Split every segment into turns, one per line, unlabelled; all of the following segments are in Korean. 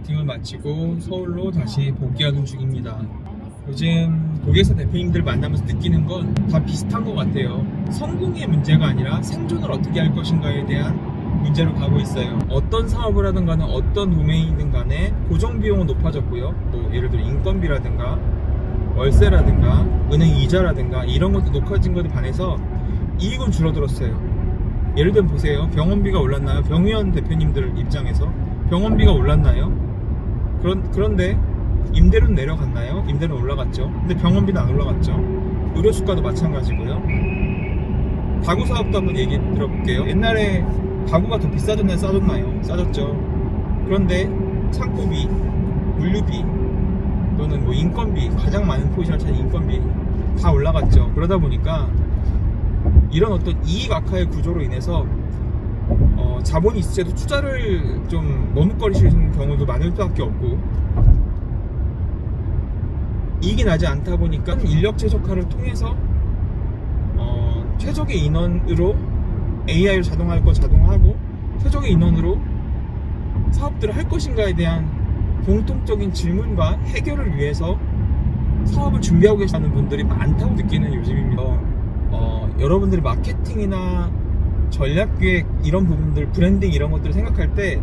미팅을 마치고 서울로 다시 복귀하는 중입니다. 요즘 고객사 대표님들 만나면서 느끼는 건 다 비슷한 것 같아요. 성공의 문제가 아니라 생존을 어떻게 할 것인가에 대한 문제로 가고 있어요. 어떤 사업을 하든 간에 어떤 도메인이든 간에 고정 비용은 높아졌고요. 뭐 예를 들어 인건비라든가 월세라든가 은행 이자라든가 이런 것도 높아진 것에 반해서 이익은 줄어들었어요. 예를 들면 보세요. 병원비가 올랐나요? 병의원 대표님들 입장에서 병원비가 올랐나요? 그런데 임대료는 내려갔나요? 임대료는 올라갔죠. 근데 병원비는 안 올라갔죠. 의료수가도 마찬가지고요. 가구 사업도 한번 얘기 들어볼게요. 옛날에 가구가 더 비싸졌나요? 싸졌나요? 싸졌죠. 그런데 창고비, 물류비 또는 뭐 인건비, 가장 많은 포지션을 차진 인건비 다 올라갔죠. 그러다 보니까 이런 어떤 이익 악화의 구조로 인해서 자본이 있을 때도 투자를 좀 머뭇거리시는 경우도 많을 수밖에 없고, 이익이 나지 않다 보니까 인력 최적화를 통해서 최적의 인원으로 AI로 자동화할 거 자동화하고 최적의 인원으로 사업들을 할 것인가에 대한 공통적인 질문과 해결을 위해서 사업을 준비하고 계시는 분들이 많다고 느끼는 요즘입니다. 여러분들이 마케팅이나 전략기획 이런 부분들, 브랜딩 이런 것들을 생각할 때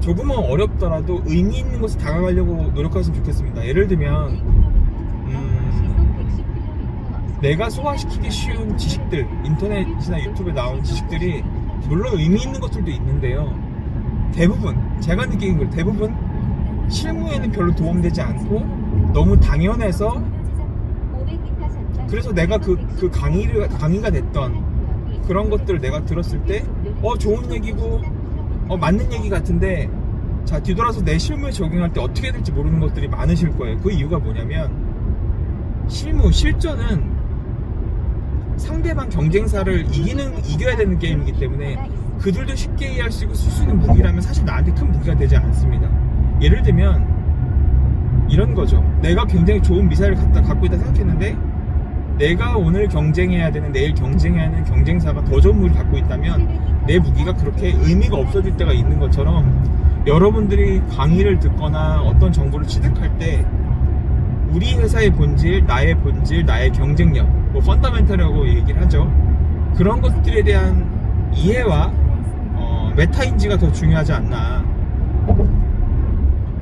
조금은 어렵더라도 의미 있는 곳에 다가가려고 노력하시면 좋겠습니다. 예를 들면 내가 소화시키기 쉬운 지식들, 인터넷이나 유튜브에 나온 지식들이 물론 의미 있는 것들도 있는데요, 대부분 제가 느끼는 걸 대부분 실무에는 별로 도움되지 않고 너무 당연해서, 그래서 내가 그 강의가 됐던 그런 것들을 내가 들었을 때 좋은 얘기고 맞는 얘기 같은데, 자 뒤돌아서 내 실무에 적용할 때 어떻게 될지 모르는 것들이 많으실 거예요. 그 이유가 뭐냐면 실전은 상대방 경쟁사를 이겨야 되는 게임이기 때문에 그들도 쉽게 이해할 수 있고 쓸 수 있는 무기라면 사실 나한테 큰 무기가 되지 않습니다. 예를 들면 이런 거죠. 내가 굉장히 좋은 미사일을 갖고 있다 생각했는데 내가 오늘 경쟁해야 되는, 내일 경쟁해야 하는 경쟁사가 더 좋은 무기를 갖고 있다면 내 무기가 그렇게 의미가 없어질 때가 있는 것처럼, 여러분들이 강의를 듣거나 어떤 정보를 취득할 때 우리 회사의 본질, 나의 경쟁력, 뭐 펀더멘털이라고 얘기를 하죠. 그런 것들에 대한 이해와 메타인지가 더 중요하지 않나.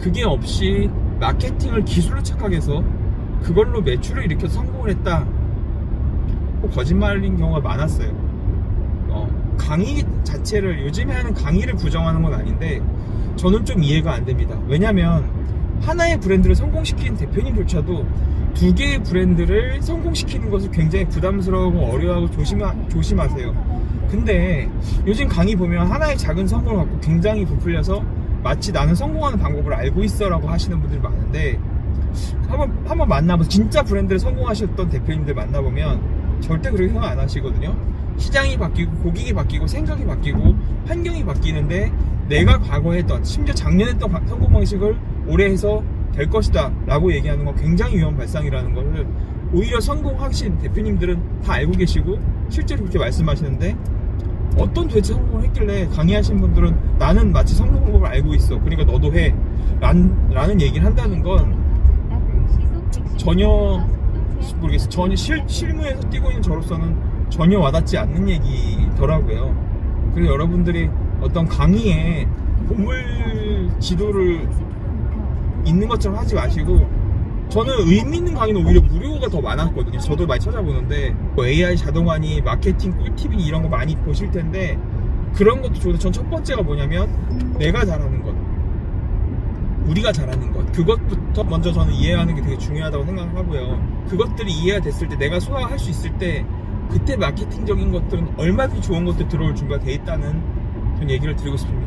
그게 없이 마케팅을 기술로 착각해서 그걸로 매출을 일으켜서 성공을 했다, 거짓말인 경우가 많았어요. 강의 자체를, 요즘에 하는 강의를 부정하는 건 아닌데 저는 좀 이해가 안 됩니다. 왜냐면 하나의 브랜드를 성공시킨 대표님조차도 두 개의 브랜드를 성공시키는 것을 굉장히 부담스러워하고 어려워하고 조심하세요. 근데 요즘 강의 보면 하나의 작은 성공을 갖고 굉장히 부풀려서 마치 나는 성공하는 방법을 알고 있어 라고 하시는 분들이 많은데, 한번 만나보면 진짜 브랜드를 성공하셨던 대표님들 만나보면 절대 그렇게 생각 안 하시거든요. 시장이 바뀌고 고객이 바뀌고 생각이 바뀌고 환경이 바뀌는데 내가 과거에 했던, 심지어 작년에 했던 성공 방식을 올해 해서 될 것이다 라고 얘기하는 건 굉장히 위험 발상이라는 것을 오히려 성공하신 대표님들은 다 알고 계시고 실제로 그렇게 말씀하시는데, 어떤 도대체 성공을 했길래 강의하신 분들은 나는 마치 성공 방법을 알고 있어, 그러니까 너도 해 라는 얘기를 한다는 건 전혀 모르겠어요. 전혀 실무에서 뛰고 있는 저로서는 전혀 와닿지 않는 얘기더라고요. 그래서 여러분들이 어떤 강의에 보물 지도를 있는 것처럼 하지 마시고, 저는 의미 있는 강의는 오히려 무료가 더 많았거든요. 저도 많이 찾아보는데 뭐 AI 자동화니 마케팅 꿀팁이니 이런 거 많이 보실 텐데, 그런 것도 좋은데 전 첫 번째가 뭐냐면 내가 잘하는 것, 우리가 잘하는 것, 그것부터 먼저 저는 이해하는 게 되게 중요하다고 생각을 하고요. 그것들이 이해가 됐을 때, 내가 소화할 수 있을 때, 그때 마케팅적인 것들은 얼마든지 좋은 것들 들어올 준비가 돼 있다는 전 얘기를 드리고 싶습니다.